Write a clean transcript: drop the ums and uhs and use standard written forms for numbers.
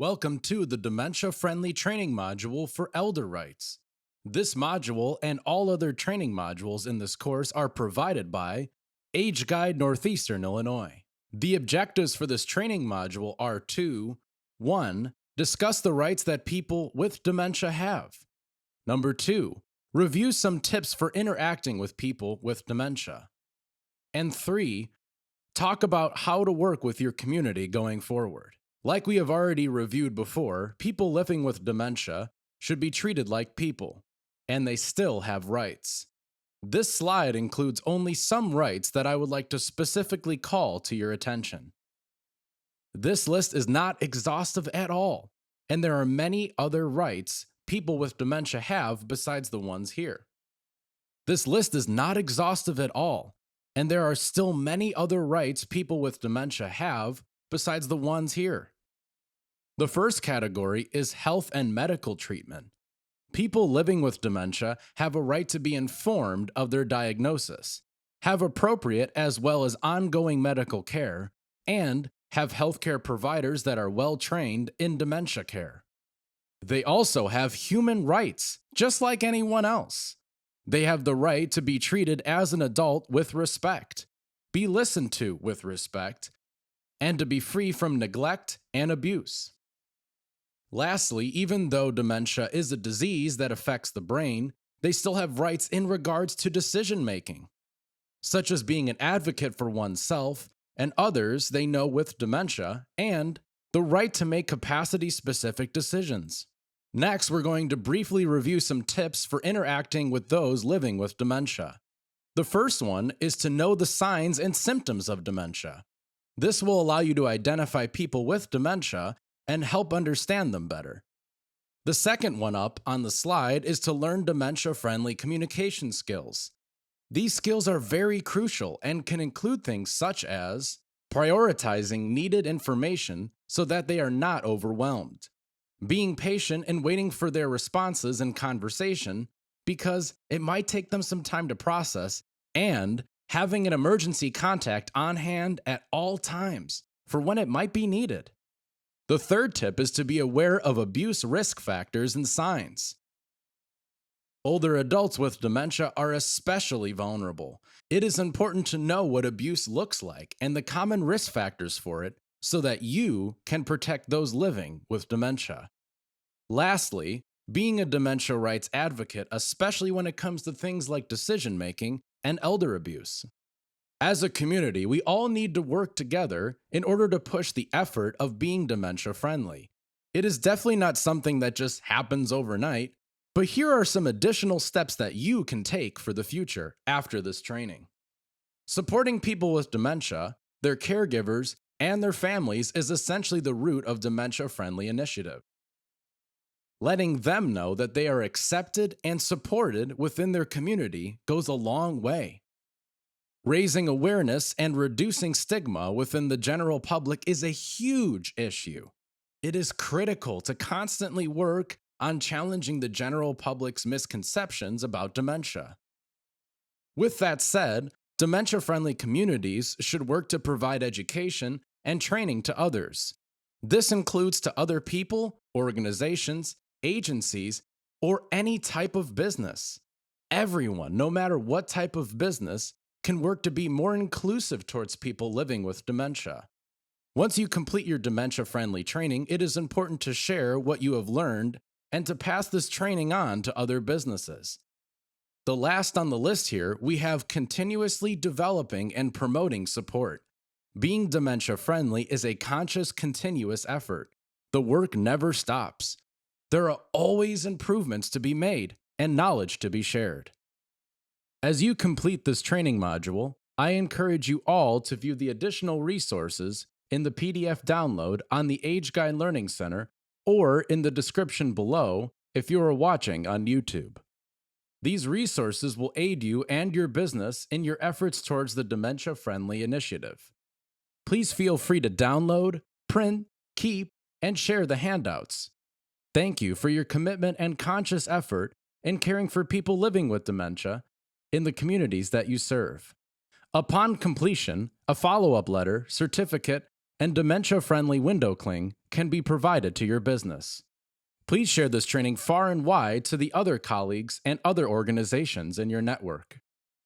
Welcome to the Dementia-Friendly Training Module for Elder Rights. This module and all other training modules in this course are provided by Age Guide Northeastern Illinois. The objectives for this training module are to 1. Discuss the rights that people with dementia have. 2. Review some tips for interacting with people with dementia. And 3. Talk about how to work with your community going forward. Like we have already reviewed before, people living with dementia should be treated like people, and they still have rights. This slide includes only some rights that I would like to specifically call to your attention. This list is not exhaustive at all, and there are many other rights people with dementia have besides the ones here. This list is not exhaustive at all, and there are still many other rights people with dementia have besides the ones here. The first category is health and medical treatment. People living with dementia have a right to be informed of their diagnosis, have appropriate as well as ongoing medical care, and have healthcare providers that are well trained in dementia care. They also have human rights, just like anyone else. They have the right to be treated as an adult with respect, be listened to with respect, and to be free from neglect and abuse. Lastly, even though dementia is a disease that affects the brain, they still have rights in regards to decision making, such as being an advocate for oneself and others they know with dementia, and the right to make capacity-specific decisions. Next, we're going to briefly review some tips for interacting with those living with dementia. The first one is to know the signs and symptoms of dementia. This will allow you to identify people with dementia and help understand them better. The second one up on the slide is to learn dementia-friendly communication skills. These skills are very crucial and can include things such as prioritizing needed information so that they are not overwhelmed, being patient and waiting for their responses in conversation because it might take them some time to process, and having an emergency contact on hand at all times for when it might be needed. The third tip is to be aware of abuse risk factors and signs. Older adults with dementia are especially vulnerable. It is important to know what abuse looks like and the common risk factors for it so that you can protect those living with dementia. Lastly, being a dementia rights advocate, especially when it comes to things like decision making and elder abuse. As a community, we all need to work together in order to push the effort of being dementia-friendly. It is definitely not something that just happens overnight, but here are some additional steps that you can take for the future after this training. Supporting people with dementia, their caregivers, and their families is essentially the root of dementia-friendly initiative. Letting them know that they are accepted and supported within their community goes a long way. Raising awareness and reducing stigma within the general public is a huge issue. It is critical to constantly work on challenging the general public's misconceptions about dementia. With that said, dementia-friendly communities should work to provide education and training to others. This includes to other people, organizations, agencies, or any type of business. Everyone, no matter what type of business, can work to be more inclusive towards people living with dementia. Once you complete your dementia-friendly training, it is important to share what you have learned and to pass this training on to other businesses. The last on the list here, we have continuously developing and promoting support. Being dementia-friendly is a conscious, continuous effort. The work never stops. There are always improvements to be made and knowledge to be shared. As you complete this training module, I encourage you all to view the additional resources in the PDF download on the Age Guide Learning Center or in the description below if you are watching on YouTube. These resources will aid you and your business in your efforts towards the dementia-friendly initiative. Please feel free to download, print, keep, and share the handouts. Thank you for your commitment and conscious effort in caring for people living with dementia in the communities that you serve. Upon completion, a follow-up letter, certificate, and dementia-friendly window cling can be provided to your business. Please share this training far and wide to the other colleagues and other organizations in your network.